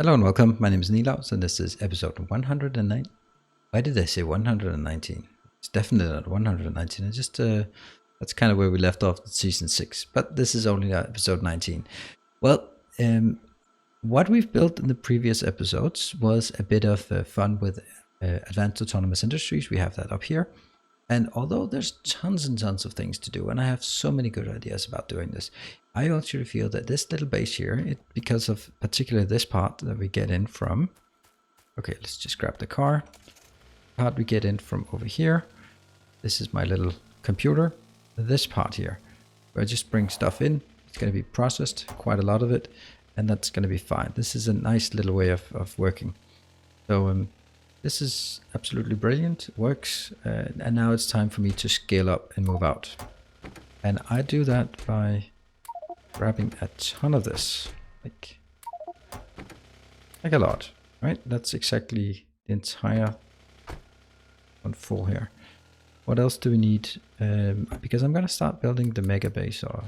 Hello and welcome. My name is Nilaus and this is episode 109. Why did I say 119? It's definitely not 119. It's just that's kind of where we left off in season 6. But this is only episode 19. Well, what we've built in the previous episodes was a bit of fun with advanced autonomous industries. We have that up here. And although there's tons and tons of things to do, and I have so many good ideas about doing this, I actually feel that this little base here, because of particularly this part that we get in from, okay, let's just grab the car. Part we get in from over here. This is my little computer. This part here, where I just bring stuff in. It's going to be processed, quite a lot of it, and that's going to be fine. This is a nice little way of working. So this is absolutely brilliant. It works. And now it's time for me to scale up and move out. And I do that by grabbing a ton of this, like a lot, right? That's exactly the entire one full here. What else do we need? Because I'm going to start building the mega base, or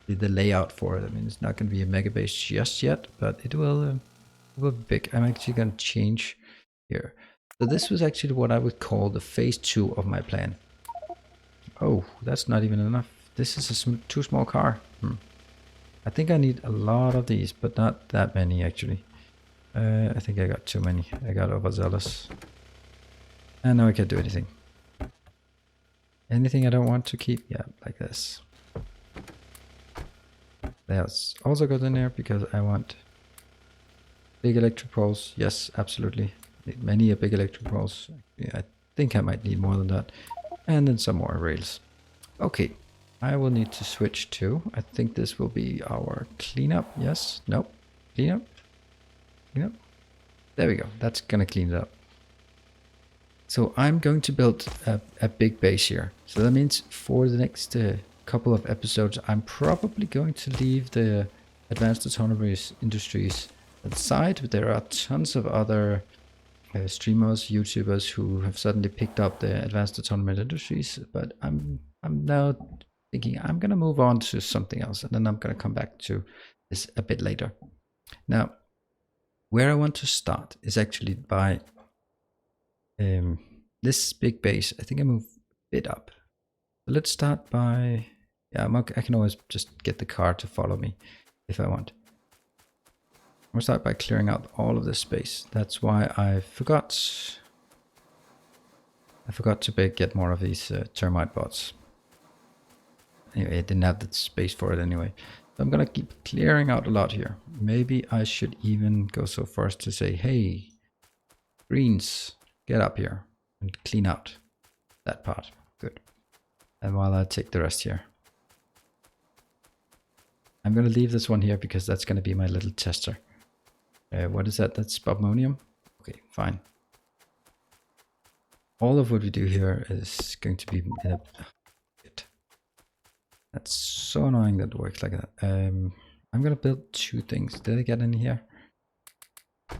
the layout for it. I mean, it's not going to be a mega base just yet, but it will be big. I'm actually going to change here. So this was actually what I would call the phase 2 of my plan. Oh, that's not even enough. This is a too small car. I think I need a lot of these, but not that many actually. I think I got too many. I got overzealous. And now I can't do anything. Anything I don't want to keep? Yeah, like this. That's also got in there because I want big electric poles. Yes, absolutely. Need many big electric poles. Yeah, I think I might need more than that. And then some more rails. Okay, I will need to switch to, I think this will be our cleanup. Yes, nope, cleanup, cleanup. There we go, that's gonna clean it up. So I'm going to build a big base here. So that means for the next couple of episodes, I'm probably going to leave the advanced autonomous industries aside, but there are tons of other streamers, YouTubers who have suddenly picked up the advanced autonomous industries, but I'm now thinking I'm going to move on to something else, and then I'm going to come back to this a bit later. Now, where I want to start is actually by this big base. I think I move a bit up. So let's start by, yeah, I can always just get the car to follow me if I want. I'll start by clearing out all of this space. That's why I forgot to get more of these termite bots. Anyway, I didn't have the space for it anyway. So I'm gonna keep clearing out a lot here. Maybe I should even go so far as to say, hey, greens, get up here and clean out that part. Good. And while I take the rest here. I'm gonna leave this one here because that's gonna be my little tester. What is that? That's Bobmonium? Okay, fine. All of what we do here is going to be... That's so annoying that it works like that. I'm going to build two things. Did I get in here? The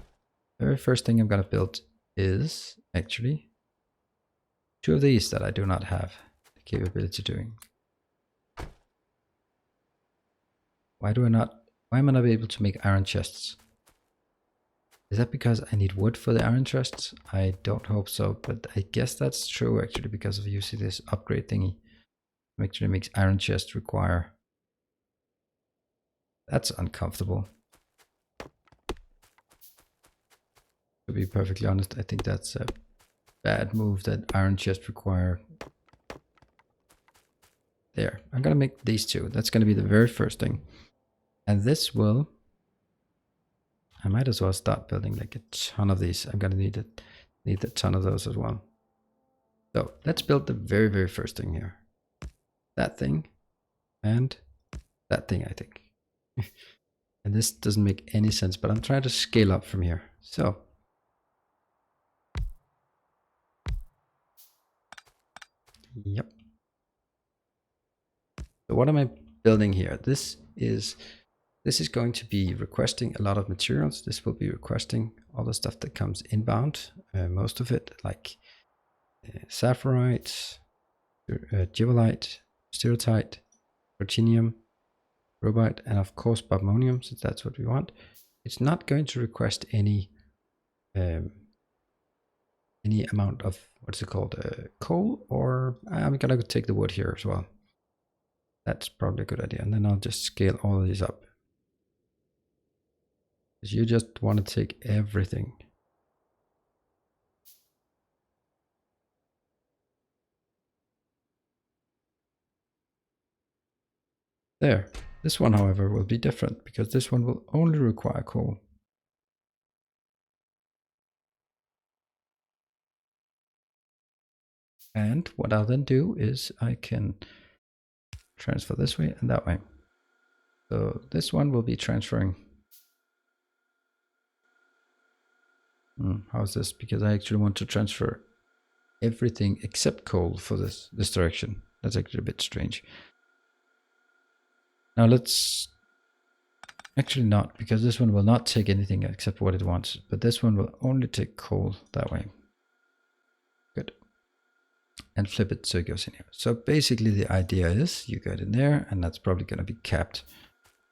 very first thing I'm going to build is actually two of these that I do not have the capability of doing. Why am I not able to make iron chests? Is that because I need wood for the iron chests? I don't hope so, but I guess that's true actually because of using this upgrade thingy. Actually makes iron chest require. That's uncomfortable. To be perfectly honest, I think that's a bad move that iron chest require. There, I'm gonna make these two. That's gonna be the very first thing. And this will, I might as well start building like a ton of these. I'm gonna need a ton of those as well. So let's build the very, very first thing here. That thing and that thing, I think. And this doesn't make any sense, but I'm trying to scale up from here. So yep. So what am I building here? This is going to be requesting a lot of materials. This will be requesting all the stuff that comes inbound, most of it, like sapphirite, givelite, stereotyte, ruthenium, robite, and of course bobmonium, since that's what we want. it's not going to request any amount of, what's it called, coal, or I'm gonna take the wood here as well. That's probably a good idea. And then I'll just scale all of these up. Because you just want to take everything. There. This one, however, will be different because this one will only require coal. And what I'll then do is I can transfer this way and that way. So this one will be transferring. How's this? Because I actually want to transfer everything except coal for this direction. That's actually a bit strange. Now let's actually not, because this one will not take anything except what it wants, but this one will only take coal that way. Good. And flip it so it goes in here. So basically the idea is you get in there, and that's probably going to be capped.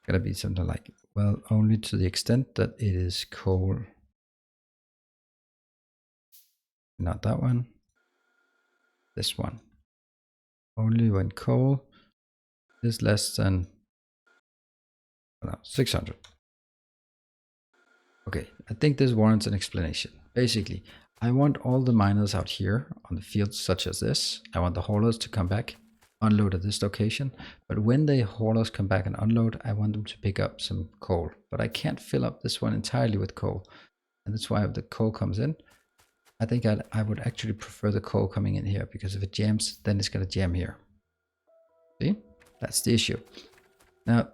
Going to be something like, well, only to the extent that it is coal. Not that one. This one. Only when coal is less than 600. Okay, I think this warrants an explanation. Basically, I want all the miners out here on the fields such as this. I want the haulers to come back, unload at this location. But when the haulers come back and unload, I want them to pick up some coal. But I can't fill up this one entirely with coal. And that's why if the coal comes in, I think I would actually prefer the coal coming in here, because if it jams, then it's going to jam here. See? That's the issue. Now,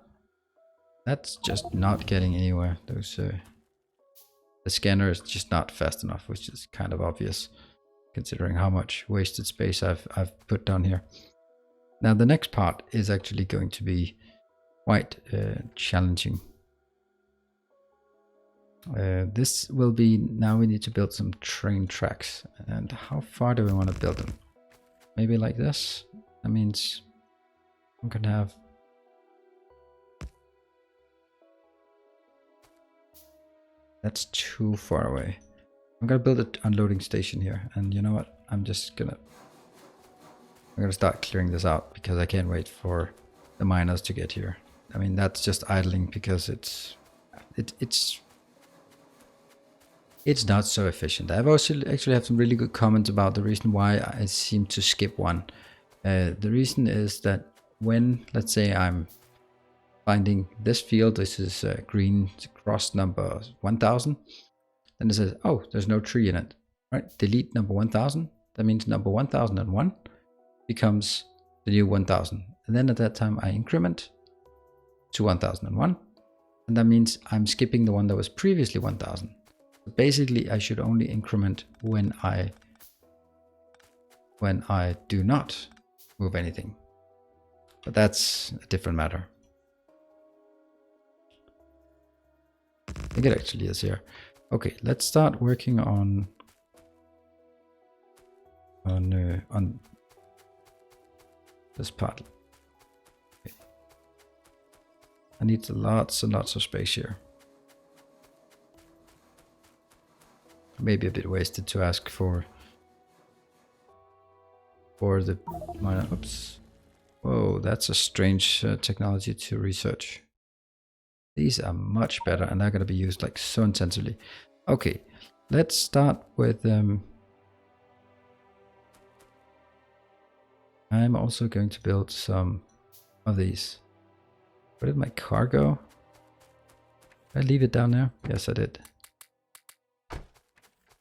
that's just not getting anywhere. The scanner is just not fast enough, which is kind of obvious considering how much wasted space I've put down here. Now the next part is actually going to be quite challenging. This will be, now we need to build some train tracks. And how far do we want to build them? Maybe like this. That means I'm gonna have that's too far away. I'm gonna build an unloading station here, and you know what? I'm gonna start clearing this out because I can't wait for the miners to get here. I mean, that's just idling because it's not so efficient. I've also actually have some really good comments about the reason why I seem to skip one. The reason is that when, let's say, I'm finding this field, this is green cross number 1000, then it says, oh, there's no tree in it, right? Delete number 1000. That means number 1001 becomes the new 1000. And then at that time I increment to 1001. And that means I'm skipping the one that was previously 1000. So basically I should only increment when I do not move anything. But that's a different matter. I think it actually is here. Okay, let's start working on this part. Okay. I need lots and lots of space here. Maybe a bit wasted to ask for the miner. Oops. Whoa, that's a strange technology to research. These are much better, and they're going to be used like so intensively. Okay, let's start with I'm also going to build some of these. Where did my car go? Did I leave it down there? Yes, I did. I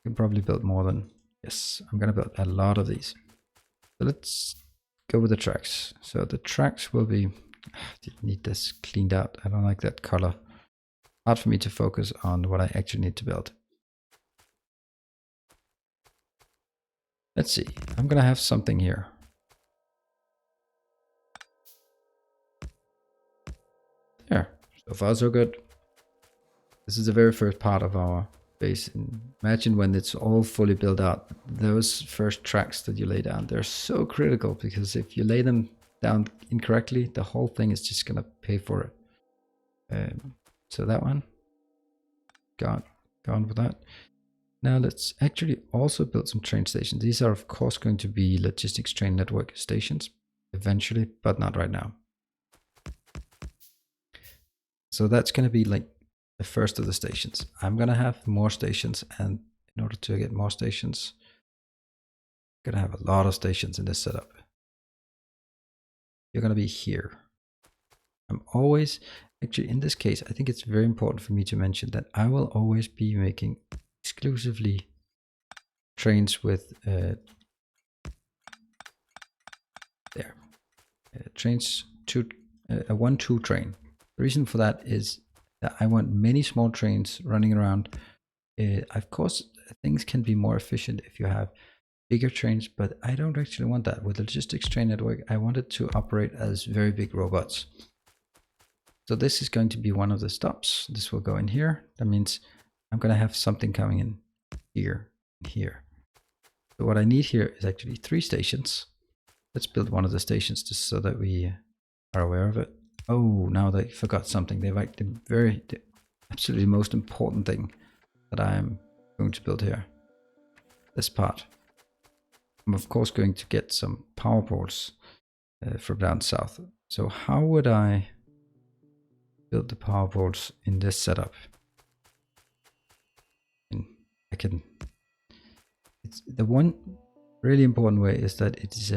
can probably build more than, yes, I'm gonna build a lot of these. So let's go with the tracks. So the tracks will be, I need this cleaned out. I don't like that color. Hard for me to focus on what I actually need to build. Let's see, I'm gonna have something here. There, so far so good. This is the very first part of our base. Imagine when it's all fully built out. Those first tracks that you lay down, they're so critical, because if you lay them down incorrectly, the whole thing is just gonna pay for it. So that one. gone with that. Now let's actually also build some train stations. These are of course going to be logistics train network stations eventually, but not right now. So that's going to be like the first of the stations. I'm going to have more stations, and in order to get more stations, I'm going to have a lot of stations in this setup. You're going to be here. I'm always, actually in this case, I think it's very important for me to mention that I will always be making exclusively trains with trains to a 1-2 train. The reason for that is that I want many small trains running around. Of course, things can be more efficient if you have bigger trains, but I don't actually want that. With logistics train network, I want it to operate as very big robots. So this is going to be one of the stops. This will go in here. That means I'm going to have something coming in here and here. So what I need here is actually 3 stations. Let's build one of the stations just so that we are aware of it. Oh, now they forgot something. They've like the absolutely most important thing that I'm going to build here. This part. I'm of course going to get some power poles from down south. So how would I build the power poles in this setup? And I can. It's the one really important way is that it is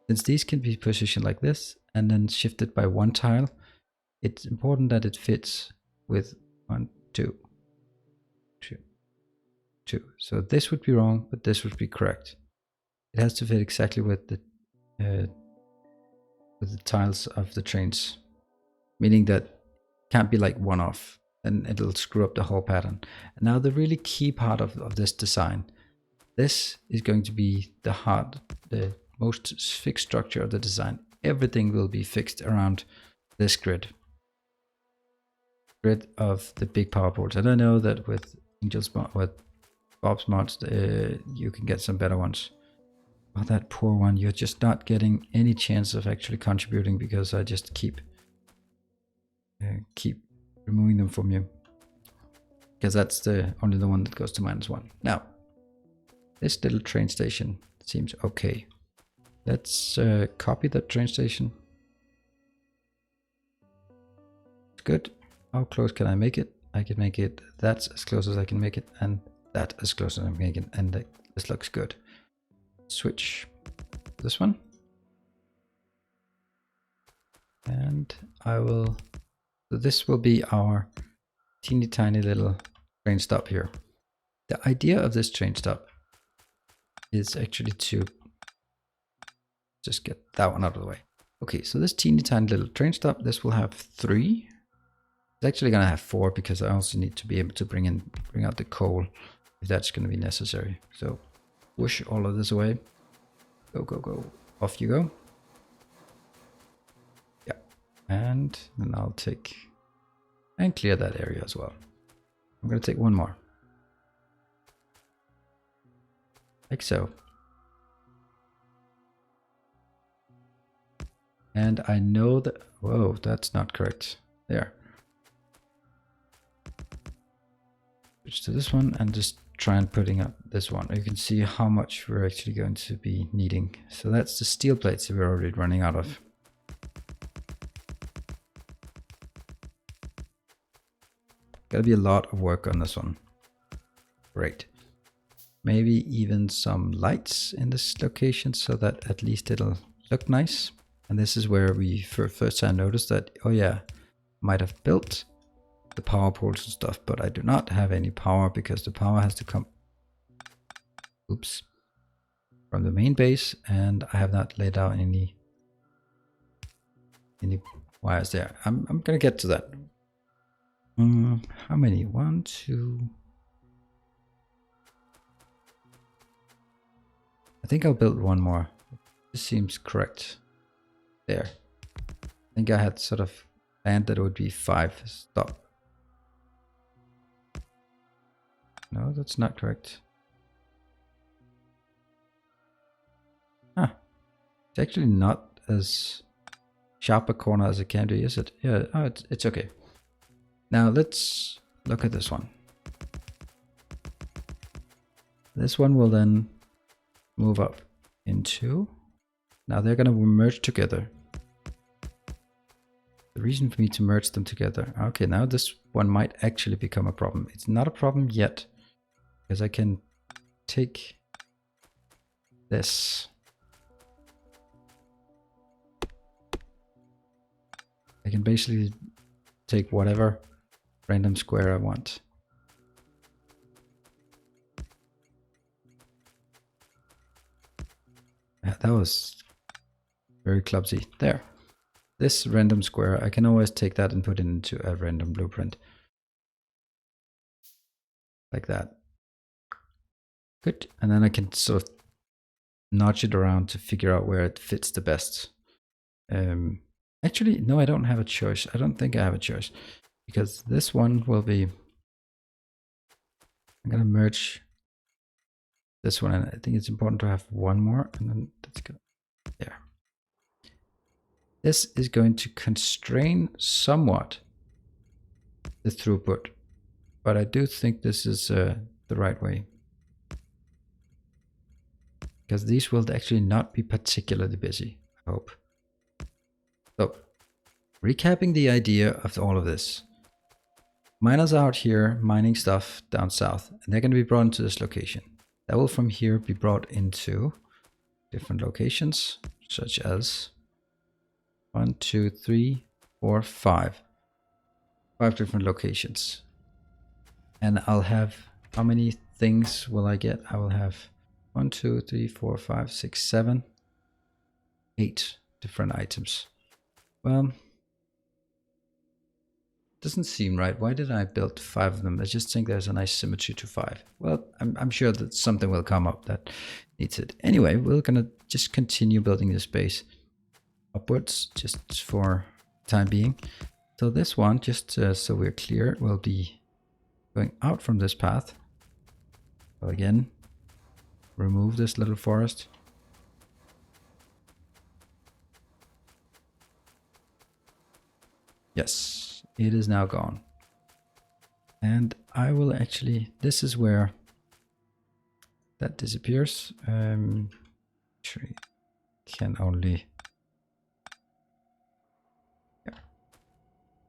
since these can be positioned like this and then shifted by 1 tile, it's important that it fits with 1, 2, 2, 2. So this would be wrong, but this would be correct. It has to fit exactly with the tiles of the trains, meaning that it can't be like one off, and it'll screw up the whole pattern. And now the really key part of this design, this is going to be the heart, the most fixed structure of the design. Everything will be fixed around this grid of the big power poles. And I know that with Bob's mods, you can get some better ones. Oh, that poor one, you're just not getting any chance of actually contributing because I just keep removing them from you. Because that's only the one that goes to -1. Now, this little train station seems okay. Let's copy that train station. It's good. How close can I make it? I can make it, that's as close as I can make it, and that as close as I can make it, and this looks good. Switch this one. And I will, so this will be our teeny tiny little train stop here. The idea of this train stop is actually to just get that one out of the way. Okay, so this teeny tiny little train stop, this will have 3. It's actually going to have 4 because I also need to be able to bring out the coal if that's going to be necessary. So push all of this away. Go, go, go. Off you go. Yeah. And then I'll take and clear that area as well. I'm going to take one more. Like so. And I know that, whoa, that's not correct. There. Switch to this one and just try and putting up this one. You can see how much we're actually going to be needing. So that's the steel plates that we're already running out of. Gotta be a lot of work on this one. Great. Maybe even some lights in this location so that at least it'll look nice. And this is where we for first time noticed that, oh yeah, might have built the power poles and stuff, but I do not have any power because the power has to come, oops, from the main base, and I have not laid out any wires there. I'm gonna get to that. How many? 1, 2. I think I'll build one more. This seems correct. There. I think I had sort of planned that it would be 5. Stop. No, that's not correct. Huh. It's actually not as sharp a corner as it can be, is it? Yeah, oh, it's okay. Now let's look at this one. this one will then move up into, now they're going to merge together. The reason for me to merge them together, okay, now this one might actually become a problem. It's not a problem yet, because I can take this. I can basically take whatever random square I want. That was very clumsy. There. This random square, I can always take that and put it into a random blueprint. Like that. Good. And then I can sort of nudge it around to figure out where it fits the best. Actually, no, I don't have a choice. I don't think I have a choice. Because this one will be... I'm going to merge this one. And I think it's important to have one more. And then let's go there. This is going to constrain somewhat the throughput, but I do think this is the right way, because these will actually not be particularly busy, I hope. So, recapping the idea of all of this. Miners are out here mining stuff down south, and they're going to be brought into this location. That will from here be brought into different locations, such as 1, 2, 3, 4, 5. 5 different locations. And I'll have, how many things will I get? I will have 1, 2, 3, 4, 5, 6, 7, 8 different items. Well, doesn't seem right. Why did I build 5 of them? I just think there's a nice symmetry to 5. Well, I'm sure that something will come up that needs it. Anyway, we're gonna just continue building this base upwards just for time being. So this one, just so we're clear, will be going out from this path. Well, again, remove this little forest. Yes, it is now gone. And I will actually, this is where that disappears. Tree can only...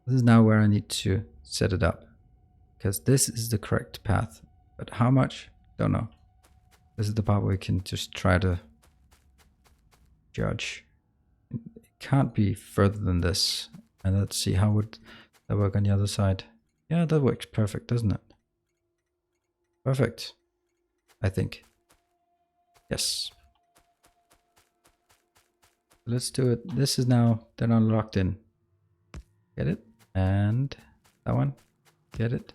This is now where I need to set it up, because this is the correct path, but how much? Don't know. This is the part where we can just try to judge. It can't be further than this. And let's see, how would that work on the other side? Yeah, that works perfect, doesn't it? Perfect, I think. Yes. Let's do it. This is now, they're not locked in. Get it? And that one, get it.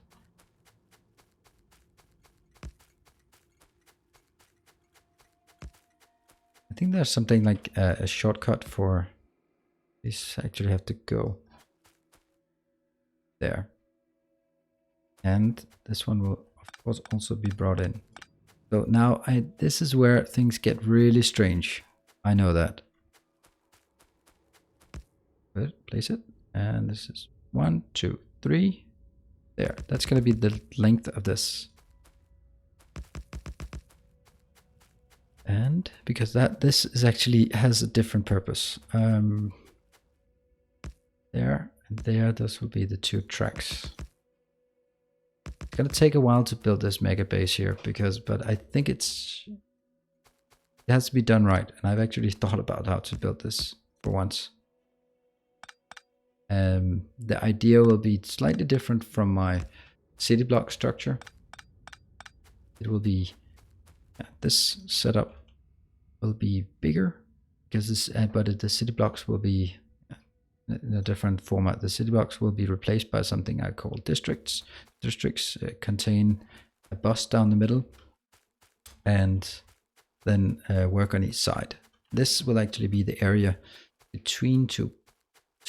I think there's something like a shortcut for this. Actually have to go there. And this one will of course also be brought in. So now this is where things get really strange. I know that. Good, place it. And this is 1, 2, 3. There. That's going to be the length of this. And because this is actually has a different purpose. There and there, those will be the 2 tracks. It's going to take a while to build this mega base here, but I think it has to be done right. And I've actually thought about how to build this for once. The idea will be slightly different from my city block structure. It will be, this setup will be bigger because this, but the city blocks will be in a different format. The city blocks will be replaced by something I call districts. Districts contain a bus down the middle and then work on each side. This will actually be the area between two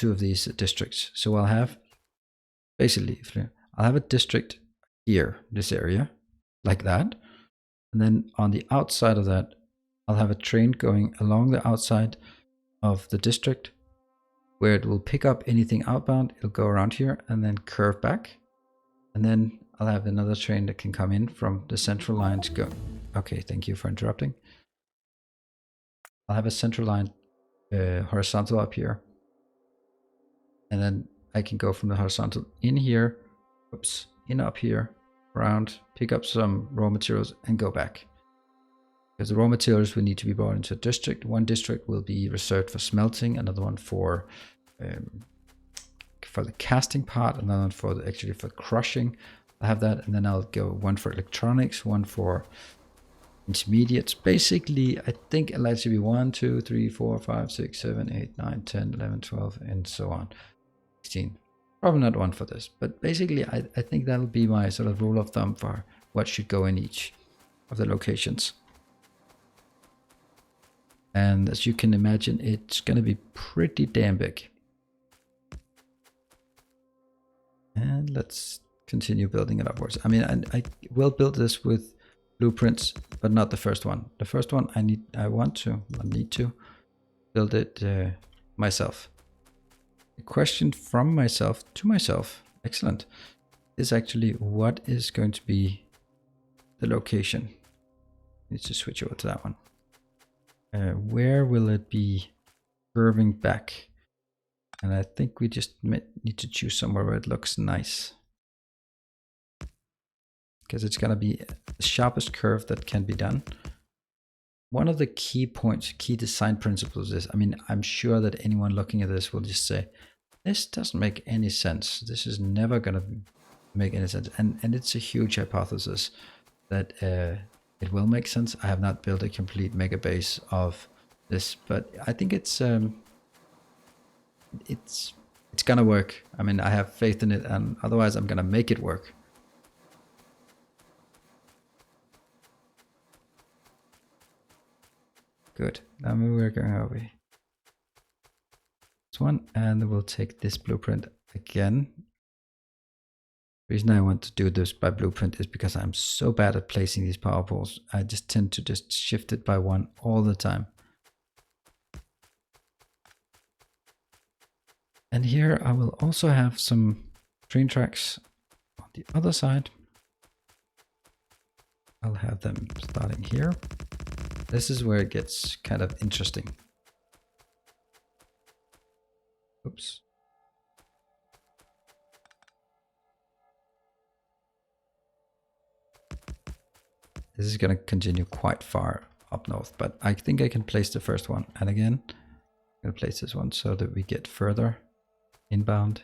of these districts. So I'll have basically, I'll have a district here, this area, like that. And then on the outside of that, I'll have a train going along the outside of the district where it will pick up anything outbound. It'll go around here and then curve back. And then I'll have another train that can come in from the central line to go Okay, thank you for interrupting. I'll have a center line horizontal up here. And then I can go from the horizontal in here, oops, in up here, around, pick up some raw materials and go back. Because the raw materials will need to be brought into a district. One district will be reserved for smelting, another one for the casting part, another one for actually for crushing. I'll have that, and then I'll go one for electronics, one for intermediates. Basically, I think it likes to be 1, 2, 3, 4, 5, 6, 7, 8, 9, 10, 11, 12, and so on. 16. Probably not one for this, but basically I think that'll be my sort of rule of thumb for what should go in each of the locations. And as you can imagine, it's going to be pretty damn big. And let's continue building it upwards. I mean, I will build this with blueprints, but not the first one. The first one I need to build it myself. A question from myself to myself, excellent, is actually what is going to be the location. Need to switch over to that one. Where will it be curving back? And I think we just need to choose somewhere where it looks nice. Because it's going to be the sharpest curve that can be done. One of the key points, key design principles is, I mean, I'm sure that anyone looking at this will just say, this doesn't make any sense. This is never going to make any sense. And it's a huge hypothesis that it will make sense. I have not built a complete mega base of this, but I think it's going to work. I mean, I have faith in it, and otherwise I'm going to make it work. Good. Now we're going over this one, and we'll take this blueprint again. The reason I want to do this by blueprint is because I'm so bad at placing these power poles. I just tend to just shift it by one all the time. And here I will also have some train tracks on the other side. I'll have them starting here. This is where it gets kind of interesting. Oops. This is going to continue quite far up north, but I think I can place the first one. And again, I'm going to place this one so that we get further inbound.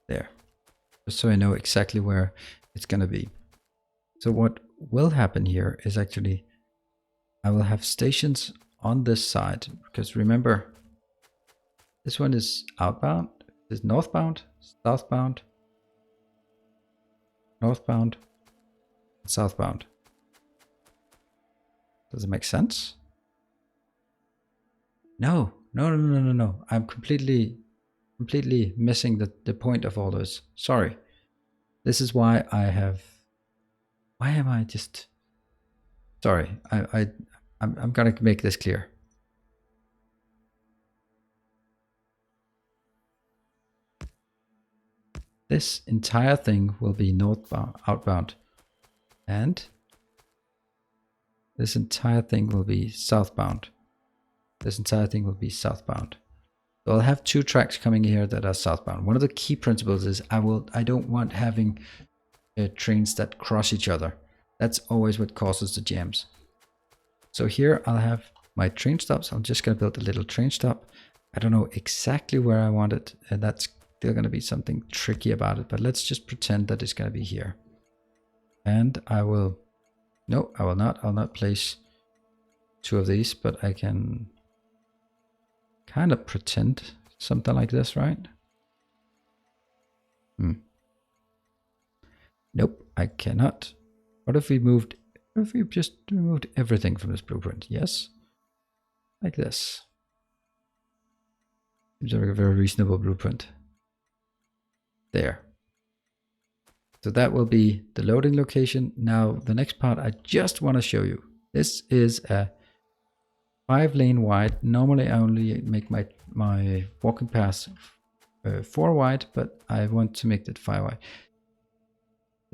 There. Just so I know exactly where it's going to be. So what will happen here is actually I will have stations on this side, because remember, this one is outbound, this is northbound, southbound, northbound, southbound. Does it make sense? No. I'm completely missing the point of all this. Sorry. This is why why am I just... Sorry, I'm gonna make this clear. This entire thing will be northbound, outbound, and this entire thing will be southbound. This entire thing will be southbound. So I'll have two tracks coming here that are southbound. One of the key principles is I don't want having trains that cross each other. That's always what causes the jams. So here I'll have my train stops. I'm just going to build a little train stop. I don't know exactly where I want it, and that's still going to be something tricky about it, but let's just pretend that it's going to be here. And I will, no, I will not. I'll not place two of these, but I can kind of pretend something like this, right? Nope, I cannot. What if we just removed everything from this blueprint? Yes, like this. Seems like a very reasonable blueprint. There. So that will be the loading location. Now the next part I just want to show you. This is a 5-lane wide. Normally I only make my walking paths 4 wide, but I want to make it 5 wide.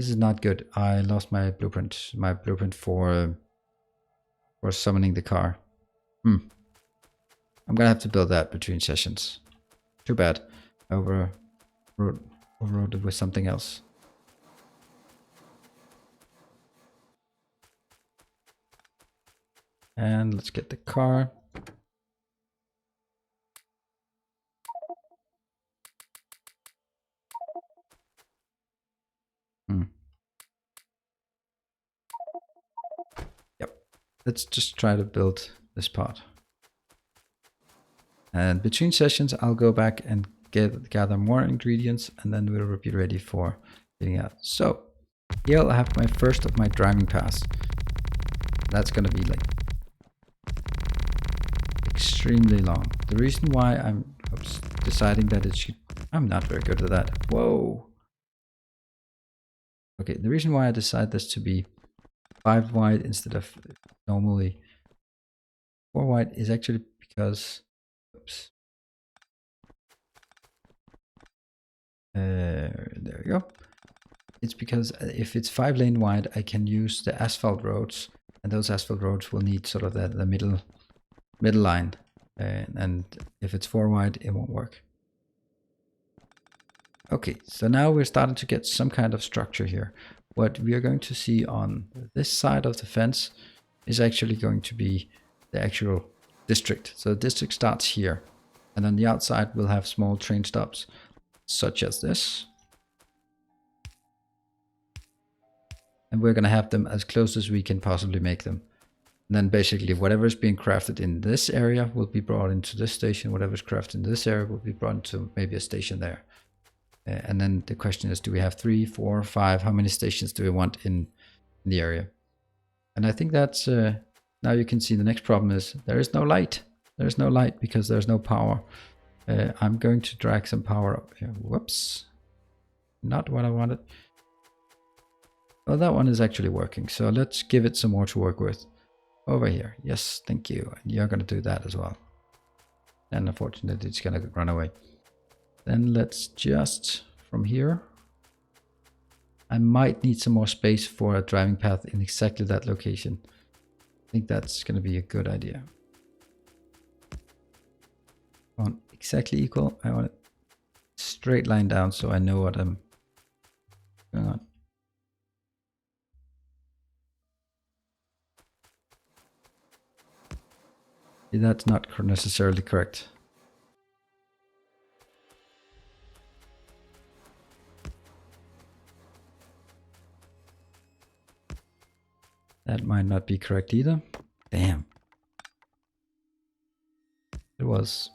This is not good. I lost my blueprint. My blueprint for summoning the car. I'm gonna have to build that between sessions. Too bad. Overrode it with something else. And let's get the car. Yep. Let's just try to build this part. And between sessions, I'll go back and gather more ingredients, and then we'll be ready for getting out. So here I'll have my first of my driving paths. That's gonna be like extremely long. The reason why I'm deciding that it should, I'm not very good at that. Whoa. Okay, the reason why I decide this to be 5 wide instead of normally 4 wide is actually because, oops. There we go. It's because if it's 5 lane wide, I can use the asphalt roads, and those asphalt roads will need sort of the middle line. And if it's 4 wide, it won't work. Okay, so now we're starting to get some kind of structure here. What we are going to see on this side of the fence is actually going to be the actual district. So the district starts here, and on the outside we'll have small train stops, such as this. And we're going to have them as close as we can possibly make them. And then basically whatever is being crafted in this area will be brought into this station. Whatever is crafted in this area will be brought into maybe a station there. And then the question is, do we have 3, 4, 5? How many stations do we want in the area? And I think that's, now you can see the next problem is there is no light. There's no light because there's no power. I'm going to drag some power up here. Whoops. Not what I wanted. Well, that one is actually working. So let's give it some more to work with. Over here. Yes, thank you. And you're going to do that as well. And unfortunately, it's going to run away. Then let's just, from here, I might need some more space for a driving path in exactly that location. I think that's going to be a good idea. I want exactly equal. I want it straight line down so I know what I'm going on. That's not necessarily correct. That might not be correct either. Damn. It was.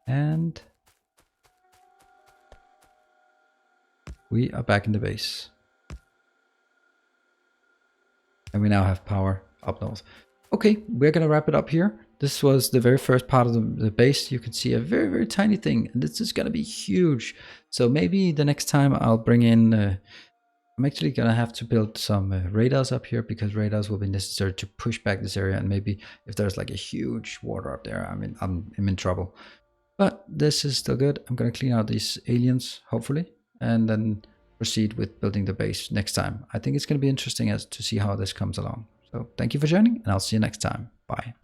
And we are back in the base. And we now have power up north. Okay, we're gonna wrap it up here. This was the very first part of the base. You can see a very, very tiny thing, and this is gonna be huge. So maybe the next time I'll bring in, I'm actually gonna have to build some radars up here, because radars will be necessary to push back this area. And maybe if there's like a huge water up there, I mean, I'm in trouble. But this is still good. I'm gonna clean out these aliens, hopefully, and then proceed with building the base next time. I think it's gonna be interesting as to see how this comes along. So thank you for joining, and I'll see you next time. Bye.